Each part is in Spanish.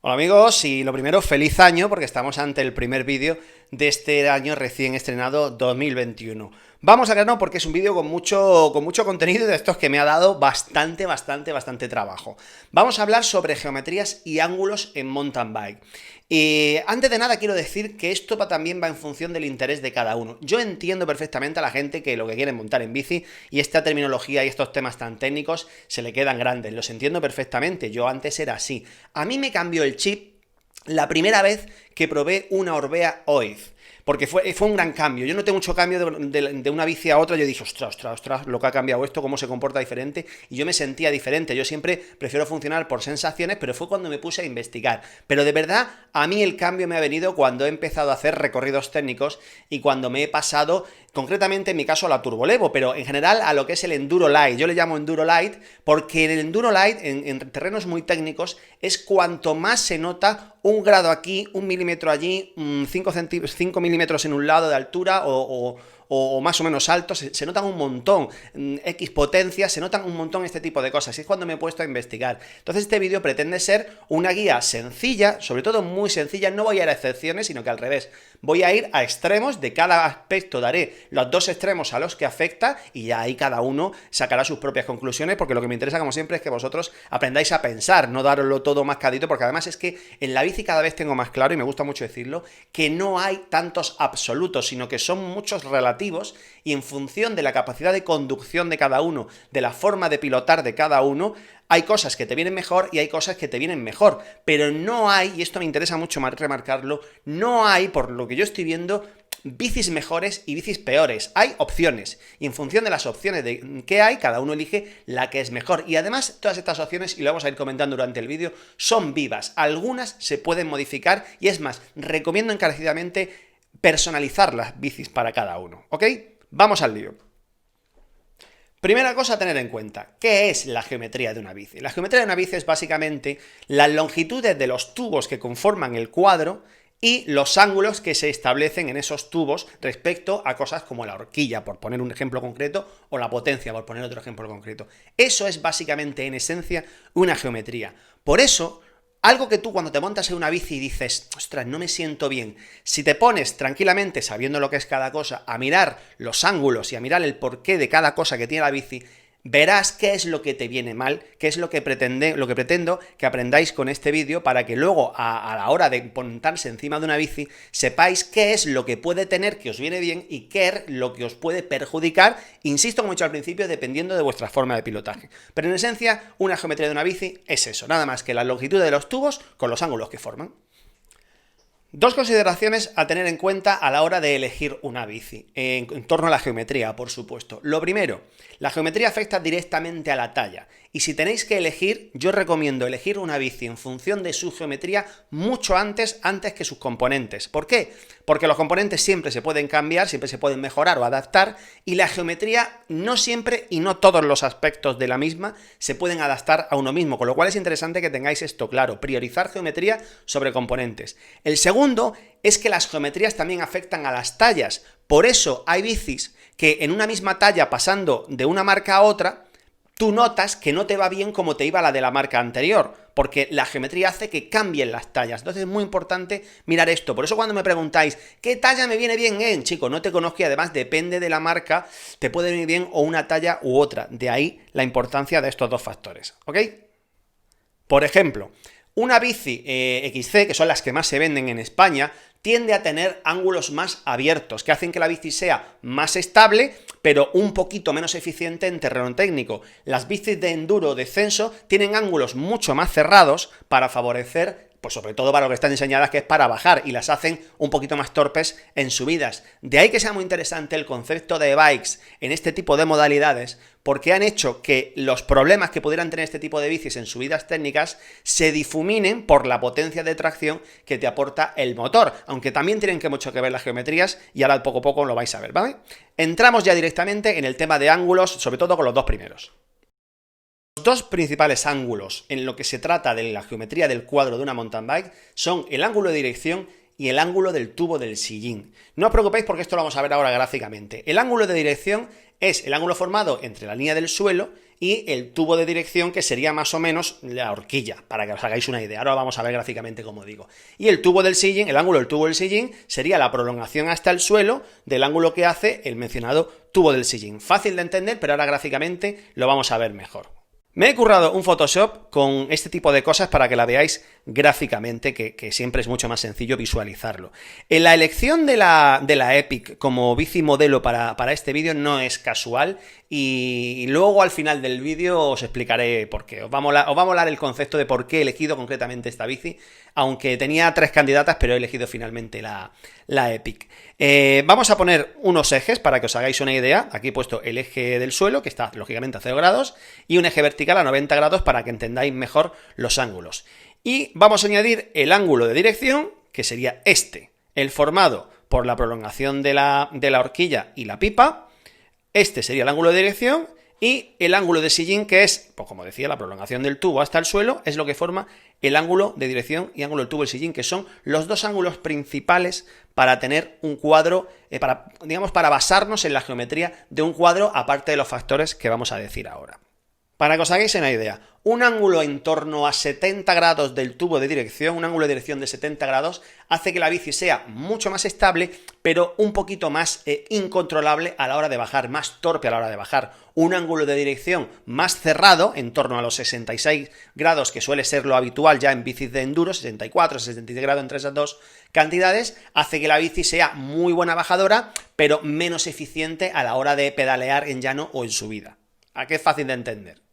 Hola amigos, y lo primero, feliz año, porque estamos ante el primer vídeo de este año recién estrenado 2021. Vamos al grano porque es un vídeo con mucho contenido de estos que me ha dado bastante trabajo. Vamos a hablar sobre geometrías y ángulos en mountain bike. Y antes de nada quiero decir que esto también va en función del interés de cada uno. Yo entiendo perfectamente a la gente que lo que quiere es montar en bici y esta terminología y estos temas tan técnicos se le quedan grandes. Los entiendo perfectamente, yo antes era así. A mí me cambió el chip la primera vez que probé una Orbea OIF. Porque fue un gran cambio. Yo noté mucho cambio de una bici a otra. Yo dije, ostras, lo que ha cambiado esto, cómo se comporta diferente. Y yo me sentía diferente. Yo siempre prefiero funcionar por sensaciones, pero fue cuando me puse a investigar. Pero de verdad, a mí el cambio me ha venido cuando he empezado a hacer recorridos técnicos y cuando me he pasado, concretamente en mi caso, a la Turbolevo, pero en general a lo que es el Enduro Light. Yo le llamo Enduro Light porque en el Enduro Light, en terrenos muy técnicos, es cuanto más se nota un grado aquí, un milímetro allí, 5 milímetros en un lado de altura o más o menos altos, se notan un montón, X potencias, se notan un montón este tipo de cosas, y es cuando me he puesto a investigar. Entonces este vídeo pretende ser una guía sencilla, sobre todo muy sencilla, no voy a ir a excepciones, sino que al revés, voy a ir a extremos, de cada aspecto daré los dos extremos a los que afecta, y ya ahí cada uno sacará sus propias conclusiones, porque lo que me interesa como siempre es que vosotros aprendáis a pensar, no darlo todo mascadito, porque además es que en la bici cada vez tengo más claro, y me gusta mucho decirlo, que no hay tantos absolutos, sino que son muchos relativos, y en función de la capacidad de conducción de cada uno, de la forma de pilotar de cada uno, hay cosas que te vienen mejor y hay cosas que te vienen mejor, pero no hay, y esto me interesa mucho más remarcarlo, no hay, por lo que yo estoy viendo, bicis mejores y bicis peores. Hay opciones, y en función de las opciones que hay, cada uno elige la que es mejor. Y además, todas estas opciones, y lo vamos a ir comentando durante el vídeo, son vivas. Algunas se pueden modificar, y es más, recomiendo encarecidamente personalizar las bicis para cada uno, ¿ok? Vamos al lío. Primera cosa a tener en cuenta, ¿qué es la geometría de una bici? La geometría de una bici es básicamente las longitudes de los tubos que conforman el cuadro y los ángulos que se establecen en esos tubos respecto a cosas como la horquilla, por poner un ejemplo concreto, o la potencia, por poner otro ejemplo concreto. Eso es básicamente, en esencia, una geometría. Por eso, algo que tú cuando te montas en una bici y dices, ostras, no me siento bien, si te pones tranquilamente, sabiendo lo que es cada cosa, a mirar los ángulos y a mirar el porqué de cada cosa que tiene la bici, verás qué es lo que te viene mal, qué es lo que pretendo que aprendáis con este vídeo, para que luego a la hora de montarse encima de una bici sepáis qué es lo que puede tener que os viene bien y qué es lo que os puede perjudicar, insisto como he dicho al principio, dependiendo de vuestra forma de pilotaje. Pero en esencia, una geometría de una bici es eso, nada más que la longitud de los tubos con los ángulos que forman. Dos consideraciones a tener en cuenta a la hora de elegir una bici, en torno a la geometría, por supuesto. Lo primero, la geometría afecta directamente a la talla, y si tenéis que elegir, yo recomiendo elegir una bici en función de su geometría mucho antes que sus componentes. ¿Por qué? Porque los componentes siempre se pueden cambiar, siempre se pueden mejorar o adaptar, y la geometría no siempre y no todos los aspectos de la misma se pueden adaptar a uno mismo, con lo cual es interesante que tengáis esto claro, priorizar geometría sobre componentes. El segundo es que las geometrías también afectan a las tallas, por eso hay bicis que en una misma talla, pasando de una marca a otra, tú notas que no te va bien como te iba la de la marca anterior, porque la geometría hace que cambien las tallas. Entonces es muy importante mirar esto. Por eso cuando me preguntáis, ¿qué talla me viene bien? Chico, no te conozco, y además depende de la marca, te puede venir bien o una talla u otra. De ahí la importancia de estos dos factores, ¿ok? Por ejemplo, una bici XC, que son las que más se venden en España, tiende a tener ángulos más abiertos, que hacen que la bici sea más estable, pero un poquito menos eficiente en terreno técnico. Las bicis de enduro o descenso tienen ángulos mucho más cerrados para favorecer, pues sobre todo para lo que están diseñadas, que es para bajar, y las hacen un poquito más torpes en subidas. De ahí que sea muy interesante el concepto de bikes en este tipo de modalidades, porque han hecho que los problemas que pudieran tener este tipo de bicis en subidas técnicas se difuminen por la potencia de tracción que te aporta el motor, aunque también tienen mucho que ver las geometrías, y ahora poco a poco lo vais a ver, ¿vale? Entramos ya directamente en el tema de ángulos, sobre todo con los dos primeros. Los dos principales ángulos en lo que se trata de la geometría del cuadro de una mountain bike son el ángulo de dirección y el ángulo del tubo del sillín. No os preocupéis porque esto lo vamos a ver ahora gráficamente. El ángulo de dirección es el ángulo formado entre la línea del suelo y el tubo de dirección, que sería más o menos la horquilla, para que os hagáis una idea. Ahora vamos a ver gráficamente cómo digo. Y el tubo del sillín, el ángulo del tubo del sillín, sería la prolongación hasta el suelo del ángulo que hace el mencionado tubo del sillín. Fácil de entender, pero ahora gráficamente lo vamos a ver mejor. Me he currado un Photoshop con este tipo de cosas para que la veáis gráficamente, que siempre es mucho más sencillo visualizarlo. En la elección de la Epic como bici modelo para este vídeo no es casual, y luego al final del vídeo os explicaré por qué. Os va a molar el concepto de por qué he elegido concretamente esta bici, aunque tenía 3 candidatas, pero he elegido finalmente la Epic. Vamos a poner unos ejes para que os hagáis una idea. Aquí he puesto el eje del suelo, que está lógicamente a 0 grados, y un eje vertical a 90 grados para que entendáis mejor los ángulos. Y vamos a añadir el ángulo de dirección, que sería este, el formado por la prolongación de la horquilla y la pipa. Este sería el ángulo de dirección, y el ángulo de sillín, que es, pues como decía, la prolongación del tubo hasta el suelo, es lo que forma el ángulo de dirección y ángulo del tubo del sillín, que son los dos ángulos principales para tener un cuadro, para basarnos en la geometría de un cuadro, aparte de los factores que vamos a decir ahora. Para que os hagáis una idea, un ángulo en torno a 70 grados del tubo de dirección, un ángulo de dirección de 70 grados, hace que la bici sea mucho más estable, pero un poquito más incontrolable a la hora de bajar, más torpe a la hora de bajar. Un ángulo de dirección más cerrado, en torno a los 66 grados, que suele ser lo habitual ya en bicis de enduro, 64, 66 grados entre esas dos cantidades, hace que la bici sea muy buena bajadora, pero menos eficiente a la hora de pedalear en llano o en subida. ¿A qué es fácil de entender?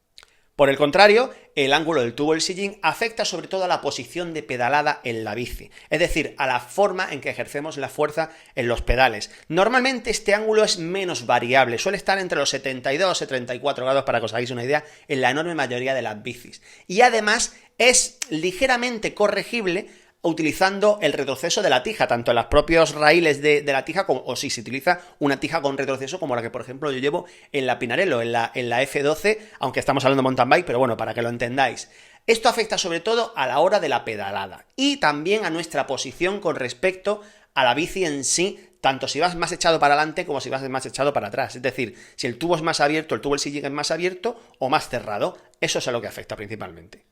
Por el contrario, el ángulo del tubo del sillín afecta sobre todo a la posición de pedalada en la bici, es decir, a la forma en que ejercemos la fuerza en los pedales. Normalmente este ángulo es menos variable, suele estar entre los 72 y 34 grados, para que os hagáis una idea, en la enorme mayoría de las bicis. Y además es ligeramente corregible utilizando el retroceso de la tija, tanto en los propios raíles de la tija, o si se utiliza una tija con retroceso, como la que, por ejemplo, yo llevo en la Pinarello, en la F12, aunque estamos hablando de mountain bike, pero bueno, para que lo entendáis. Esto afecta sobre todo a la hora de la pedalada, y también a nuestra posición con respecto a la bici en sí, tanto si vas más echado para adelante como si vas más echado para atrás. Es decir, si el tubo es más abierto, el tubo del sillín es más abierto o más cerrado. Eso es a lo que afecta principalmente.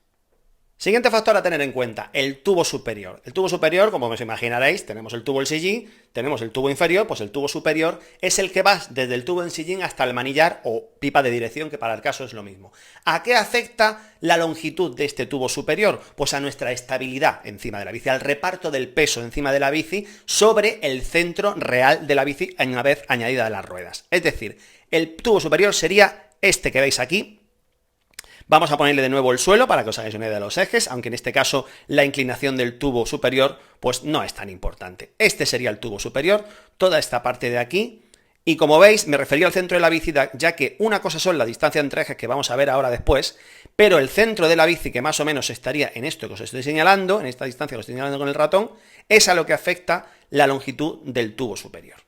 Siguiente factor a tener en cuenta, el tubo superior. El tubo superior, como os imaginaréis, tenemos el tubo del sillín, tenemos el tubo inferior, pues el tubo superior es el que va desde el tubo del sillín hasta el manillar o pipa de dirección, que para el caso es lo mismo. ¿A qué afecta la longitud de este tubo superior? Pues a nuestra estabilidad encima de la bici, al reparto del peso encima de la bici sobre el centro real de la bici una vez añadida las ruedas. Es decir, el tubo superior sería este que veis aquí. Vamos a ponerle de nuevo el suelo para que os hagáis una idea de los ejes, aunque en este caso la inclinación del tubo superior pues no es tan importante. Este sería el tubo superior, toda esta parte de aquí, y como veis me refería al centro de la bici, ya que una cosa son la distancia entre ejes, que vamos a ver ahora después, pero el centro de la bici, que más o menos estaría en esto que os estoy señalando, en esta distancia que os estoy señalando con el ratón, es a lo que afecta la longitud del tubo superior.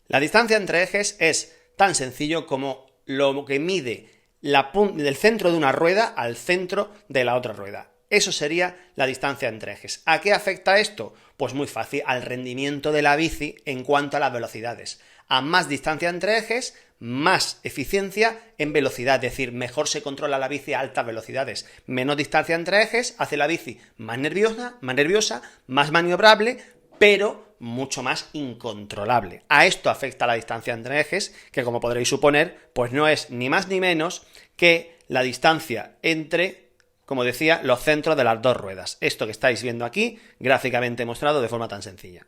La distancia entre ejes es tan sencillo como lo que mide del centro de una rueda al centro de la otra rueda. Eso sería la distancia entre ejes. ¿A qué afecta esto? Pues muy fácil, al rendimiento de la bici en cuanto a las velocidades. A más distancia entre ejes, más eficiencia en velocidad, es decir, mejor se controla la bici a altas velocidades. Menos distancia entre ejes hace la bici más nerviosa, más maniobrable, pero mucho más incontrolable. A esto afecta la distancia entre ejes, que como podréis suponer, pues no es ni más ni menos que la distancia entre, como decía, los centros de las dos ruedas. Esto que estáis viendo aquí, gráficamente mostrado de forma tan sencilla.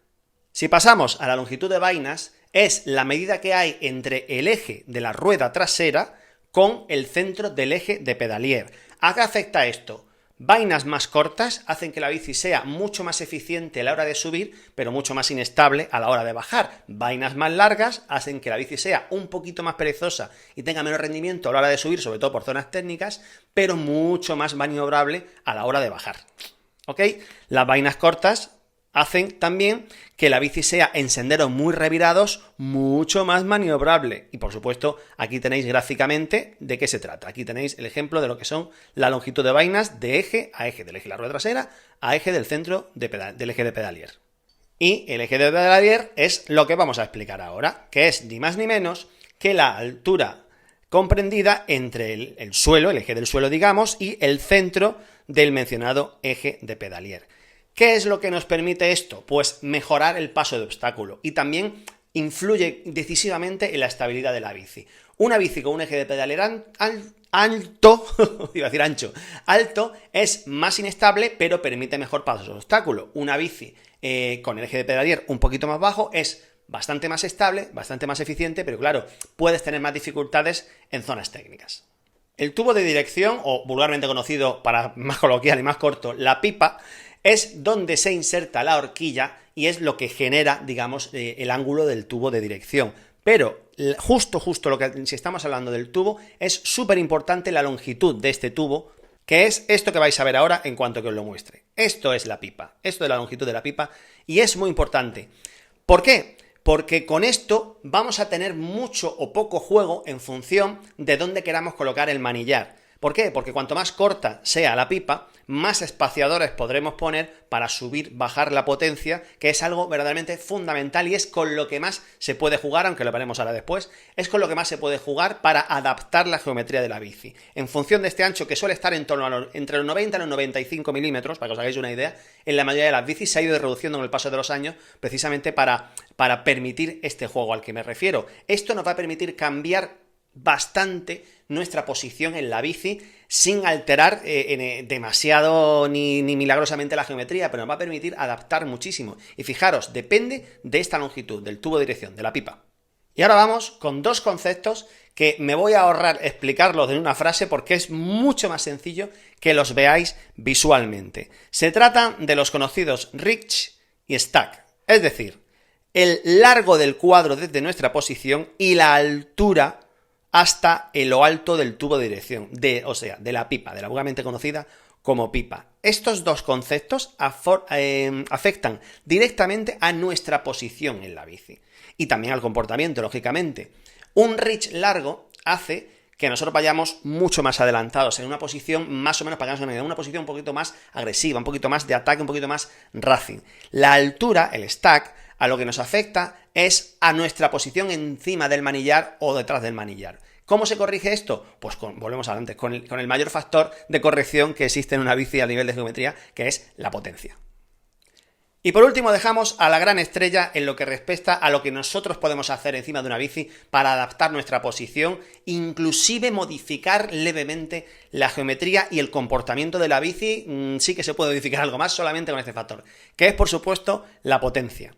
Si pasamos a la longitud de vainas, es la medida que hay entre el eje de la rueda trasera con el centro del eje de pedalier. ¿A qué afecta esto? Vainas más cortas hacen que la bici sea mucho más eficiente a la hora de subir, pero mucho más inestable a la hora de bajar. Vainas más largas hacen que la bici sea un poquito más perezosa y tenga menos rendimiento a la hora de subir, sobre todo por zonas técnicas, pero mucho más maniobrable a la hora de bajar. ¿Ok? Las vainas cortas hacen también que la bici sea en senderos muy revirados mucho más maniobrable. Y por supuesto, aquí tenéis gráficamente de qué se trata. Aquí tenéis el ejemplo de lo que son la longitud de vainas de eje a eje, del eje de la rueda trasera a eje del centro del eje de pedalier. Y el eje de pedalier es lo que vamos a explicar ahora, que es ni más ni menos que la altura comprendida entre el suelo, el eje del suelo, digamos, y el centro del mencionado eje de pedalier. ¿Qué es lo que nos permite esto? Pues mejorar el paso de obstáculo y también influye decisivamente en la estabilidad de la bici. Una bici con un eje de pedalier alto, iba a decir ancho, alto, es más inestable, pero permite mejor paso de obstáculo. Una bici con el eje de pedalier un poquito más bajo es bastante más estable, bastante más eficiente, pero claro, puedes tener más dificultades en zonas técnicas. El tubo de dirección, o vulgarmente conocido para más coloquial y más corto, la pipa, es donde se inserta la horquilla y es lo que genera, digamos, el ángulo del tubo de dirección. Pero justo lo que, si estamos hablando del tubo, es súper importante la longitud de este tubo, que es esto que vais a ver ahora en cuanto que os lo muestre. Esto es la pipa, esto es la longitud de la pipa, y es muy importante. ¿Por qué? Porque con esto vamos a tener mucho o poco juego en función de dónde queramos colocar el manillar. ¿Por qué? Porque cuanto más corta sea la pipa, más espaciadores podremos poner para subir, bajar la potencia, que es algo verdaderamente fundamental y es con lo que más se puede jugar, aunque lo veremos ahora después, es con lo que más se puede jugar para adaptar la geometría de la bici. En función de este ancho, que suele estar en torno a entre los 90 y los 95 milímetros, para que os hagáis una idea, en la mayoría de las bicis se ha ido reduciendo con el paso de los años, precisamente para permitir este juego al que me refiero. Esto nos va a permitir cambiar bastante nuestra posición en la bici sin alterar demasiado ni milagrosamente la geometría, pero nos va a permitir adaptar muchísimo. Y fijaros, depende de esta longitud, del tubo de dirección, de la pipa. Y ahora vamos con dos conceptos que me voy a ahorrar explicarlos en una frase porque es mucho más sencillo que los veáis visualmente. Se trata de los conocidos reach y stack, es decir, el largo del cuadro desde nuestra posición y la altura hasta lo alto del tubo de dirección, o sea, de la pipa, de la vulgarmente conocida como pipa. Estos dos conceptos afectan directamente a nuestra posición en la bici y también al comportamiento, lógicamente. Un reach largo hace que nosotros vayamos mucho más adelantados, en una posición más o menos, para que nos una posición un poquito más agresiva, un poquito más de ataque, un poquito más racing. La altura, el stack, a lo que nos afecta es a nuestra posición encima del manillar o detrás del manillar. ¿Cómo se corrige esto? Pues volvemos antes, con el mayor factor de corrección que existe en una bici a nivel de geometría, que es la potencia. Y por último dejamos a la gran estrella en lo que respecta a lo que nosotros podemos hacer encima de una bici para adaptar nuestra posición, inclusive modificar levemente la geometría y el comportamiento de la bici. Sí que se puede modificar algo más solamente con este factor, que es por supuesto la potencia.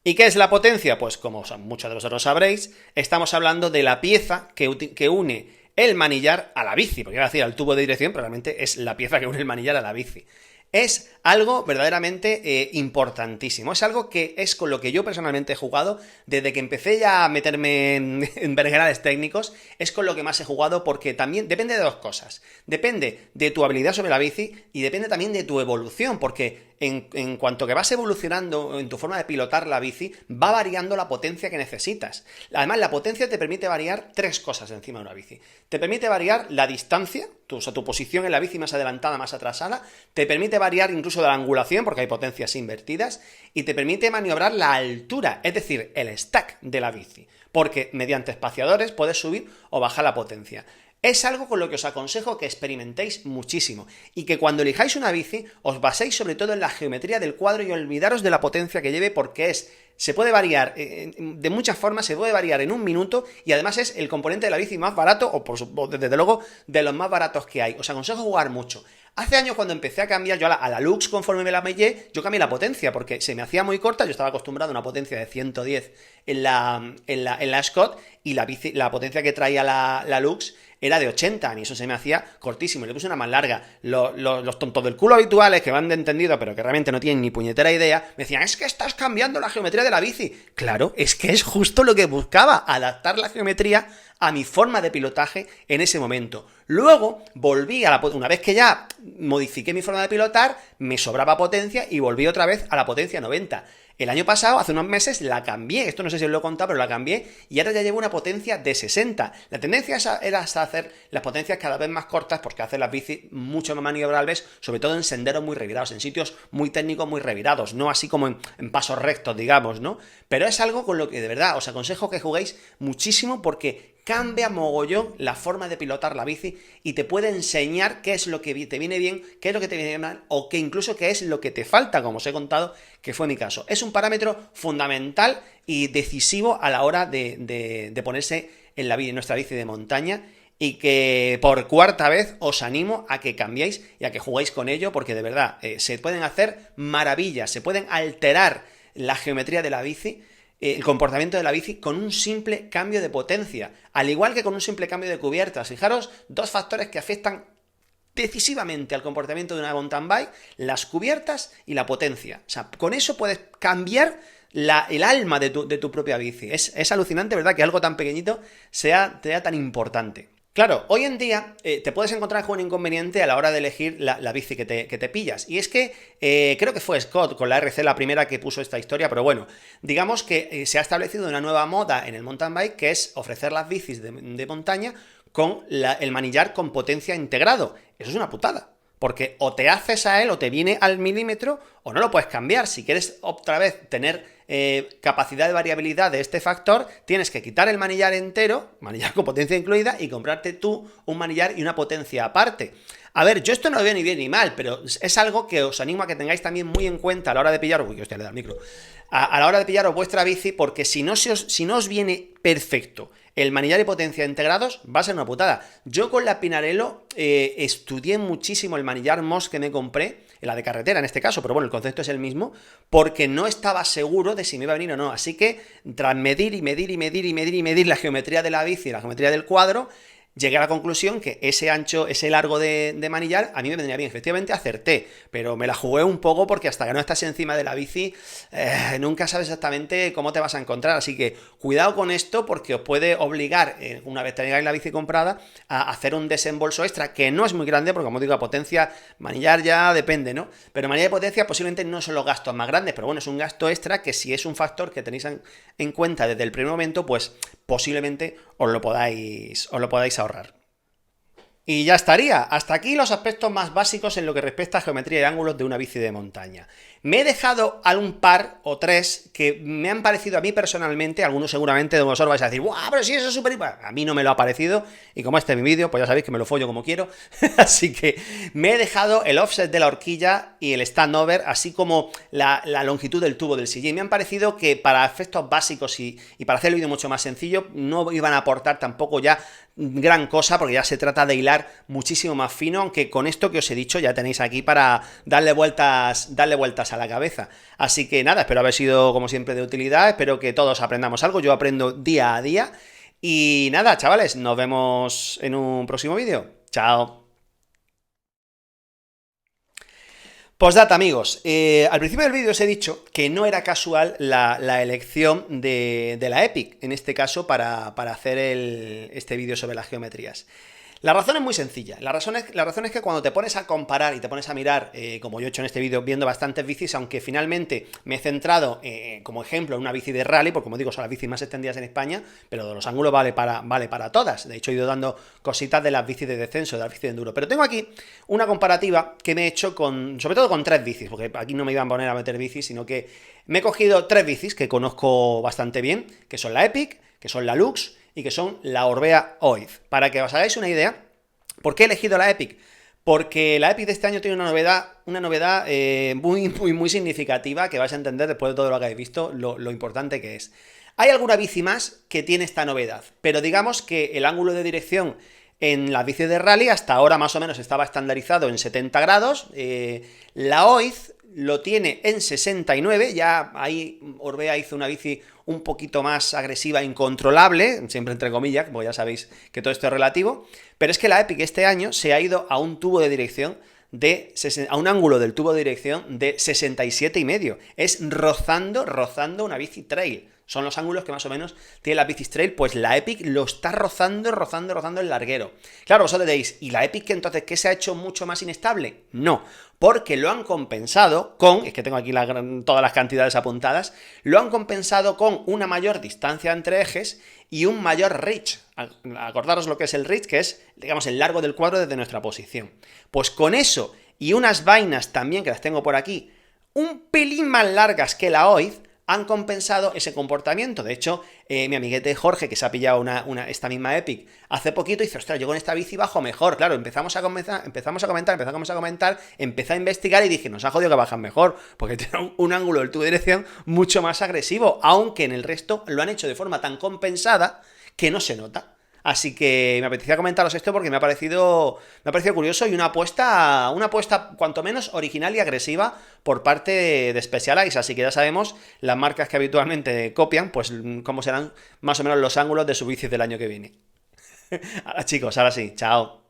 ¿Y qué es la potencia? Pues como muchos de vosotros sabréis, estamos hablando de la pieza que une el manillar a la bici, porque iba a decir al tubo de dirección, pero realmente es la pieza que une el manillar a la bici. Es algo verdaderamente importantísimo, es algo que es con lo que yo personalmente he jugado desde que empecé ya a meterme en berenjenales técnicos, es con lo que más he jugado porque también depende de dos cosas, depende de tu habilidad sobre la bici y depende también de tu evolución, porque en cuanto que vas evolucionando en tu forma de pilotar la bici, va variando la potencia que necesitas. Además, la potencia te permite variar tres cosas encima de una bici. Te permite variar la distancia, o sea, tu posición en la bici más adelantada, más atrasada, te permite variar incluso de la angulación, porque hay potencias invertidas, y te permite maniobrar la altura, es decir, el stack de la bici, porque mediante espaciadores puedes subir o bajar la potencia. Es algo con lo que os aconsejo que experimentéis muchísimo y que cuando elijáis una bici os baséis sobre todo en la geometría del cuadro y olvidaros de la potencia que lleve porque se puede variar de muchas formas, se puede variar en un minuto y además es el componente de la bici más barato o desde luego de los más baratos que hay. Os aconsejo jugar mucho. Hace años cuando empecé a cambiar yo a la Lux conforme me la mellé, yo cambié la potencia porque se me hacía muy corta, yo estaba acostumbrado a una potencia de 110 en la Scott y la potencia que traía la Lux era de 80 y eso se me hacía cortísimo, le puse una más larga. Los tontos del culo habituales que van de entendido pero que realmente no tienen ni puñetera idea, me decían, es que estás cambiando la geometría de la bici. Claro, es que es justo lo que buscaba, adaptar la geometría a mi forma de pilotaje en ese momento. Luego volví una vez que ya modifiqué mi forma de pilotar, me sobraba potencia y volví otra vez a la potencia 90. El año pasado, hace unos meses, la cambié, esto no sé si os lo he contado, pero la cambié y ahora ya llevo una potencia de 60. La tendencia era hasta hacer las potencias cada vez más cortas porque hace las bicis mucho más maniobrables, sobre todo en senderos muy revirados, en sitios muy técnicos muy revirados, no así como en pasos rectos, digamos, ¿no? Pero es algo con lo que de verdad os aconsejo que juguéis muchísimo porque cambia mogollón la forma de pilotar la bici y te puede enseñar qué es lo que te viene bien, qué es lo que te viene mal o que incluso qué es lo que te falta, como os he contado, que fue mi caso. Es un parámetro fundamental y decisivo a la hora de ponerse en nuestra bici de montaña, y que por cuarta vez os animo a que cambiéis y a que juguéis con ello, porque de verdad se pueden hacer maravillas, se pueden alterar la geometría de la bici, el comportamiento de la bici con un simple cambio de potencia, al igual que con un simple cambio de cubiertas. Fijaros, dos factores que afectan decisivamente al comportamiento de una mountain bike: las cubiertas y la potencia. O sea, con eso puedes cambiar el alma de tu propia bici. Es alucinante, ¿verdad?, que algo tan pequeñito sea tan importante. Claro, hoy en día te puedes encontrar con un inconveniente a la hora de elegir la bici que te pillas. Y es que creo que fue Scott con la RC la primera que puso esta historia, pero bueno, digamos que se ha establecido una nueva moda en el mountain bike, que es ofrecer las bicis de montaña con el manillar con potencia integrado. Eso es una putada, porque o te haces a él o te viene al milímetro o no lo puedes cambiar. Si quieres otra vez tener capacidad de variabilidad de este factor, tienes que quitar el manillar entero, manillar con potencia incluida, y comprarte tú un manillar y una potencia aparte. A ver, yo esto no lo veo ni bien ni mal, pero es algo que os animo a que tengáis también muy en cuenta a la hora de pillar. Uy, hostia, le da el micro. A la hora de pillaros vuestra bici, porque si no os viene perfecto el manillar y potencia integrados, va a ser una putada. Yo con la Pinarello estudié muchísimo el manillar MOS que me compré, la de carretera en este caso, pero bueno, el concepto es el mismo, porque no estaba seguro de si me iba a venir o no. Así que tras medir la geometría de la bici, la geometría del cuadro, llegué a la conclusión que ese ancho, ese largo de manillar a mí me vendría bien. Efectivamente acerté, pero me la jugué un poco, porque hasta que no estás encima de la bici nunca sabes exactamente cómo te vas a encontrar. Así que cuidado con esto, porque os puede obligar, una vez tengáis la bici comprada, a hacer un desembolso extra, que no es muy grande, porque como digo, a potencia, manillar ya depende, ¿no? Pero manillar y potencia posiblemente no son los gastos más grandes, pero bueno, es un gasto extra que, si es un factor que tenéis en cuenta desde el primer momento, pues posiblemente os lo podáis ahorrar. Y ya estaría. Hasta aquí los aspectos más básicos en lo que respecta a geometría y ángulos de una bici de montaña. Me he dejado algún par o tres que me han parecido a mí personalmente. Algunos seguramente de vosotros vais a decir: ¡guau, pero si eso es súper! A mí no me lo ha parecido, y como este es mi vídeo, pues ya sabéis que me lo follo como quiero. Así que me he dejado el offset de la horquilla y el standover, así como la longitud del tubo del sillín. Me han parecido que para efectos básicos y para hacer el vídeo mucho más sencillo, no iban a aportar tampoco ya gran cosa, porque ya se trata de hilar muchísimo más fino, aunque con esto que os he dicho ya tenéis aquí para darle vueltas a la cabeza. Así que nada, espero haber sido como siempre de utilidad, espero que todos aprendamos algo. Yo aprendo día a día. Y nada, chavales, nos vemos en un próximo vídeo. Chao. Postdata, amigos, al principio del vídeo os he dicho que no era casual la elección de la Epic, en este caso, para hacer este vídeo sobre las geometrías. La razón es muy sencilla. La razón es que cuando te pones a comparar y te pones a mirar, como yo he hecho en este vídeo, viendo bastantes bicis, aunque finalmente me he centrado como ejemplo en una bici de rally, porque como digo, son las bicis más extendidas en España, pero de los ángulos vale para todas. De hecho, he ido dando cositas de las bicis de descenso, de las bicis de enduro. Pero tengo aquí una comparativa que me he hecho sobre todo con tres bicis, porque aquí no me iban a poner a meter bicis, sino que me he cogido tres bicis que conozco bastante bien, que son la Epic, que son la Lux y que son la Orbea Oiz. Para que os hagáis una idea, ¿por qué he elegido la Epic? Porque la Epic de este año tiene una novedad muy significativa, que vais a entender después de todo lo que habéis visto, lo importante que es. Hay alguna bici más que tiene esta novedad, pero digamos que el ángulo de dirección en las bicis de rally hasta ahora más o menos estaba estandarizado en 70 grados, la Oiz lo tiene en 69, ya ahí Orbea hizo una bici un poquito más agresiva, incontrolable, siempre entre comillas, porque ya sabéis que todo esto es relativo, pero es que la Epic este año se ha ido a un tubo de dirección a un ángulo del tubo de dirección de 67,5. Es rozando una bici trail. Son los ángulos que más o menos tiene la bici trail, pues la Epic lo está rozando el larguero. Claro, vosotros diréis: ¿y la Epic entonces qué se ha hecho mucho más inestable? No, porque lo han compensado es que tengo aquí todas las cantidades apuntadas, lo han compensado con una mayor distancia entre ejes y un mayor reach. Acordaros lo que es el reach, que es, digamos, el largo del cuadro desde nuestra posición. Pues con eso y unas vainas también, que las tengo por aquí, un pelín más largas que la Oiz, han compensado ese comportamiento. De hecho, mi amiguete Jorge, que se ha pillado esta misma Epic hace poquito, dice, ostras, yo con esta bici bajo mejor. Claro, empezamos a comentar, empecé a investigar y dije, nos ha jodido que bajan mejor, porque tiene un ángulo del tubo de dirección mucho más agresivo, aunque en el resto lo han hecho de forma tan compensada que no se nota. Así que me apetecía comentaros esto porque me ha parecido curioso y una apuesta cuanto menos original y agresiva por parte de Specialized. Así que ya sabemos las marcas que habitualmente copian, pues cómo serán más o menos los ángulos de su bici del año que viene. Ahora chicos, ahora sí, chao.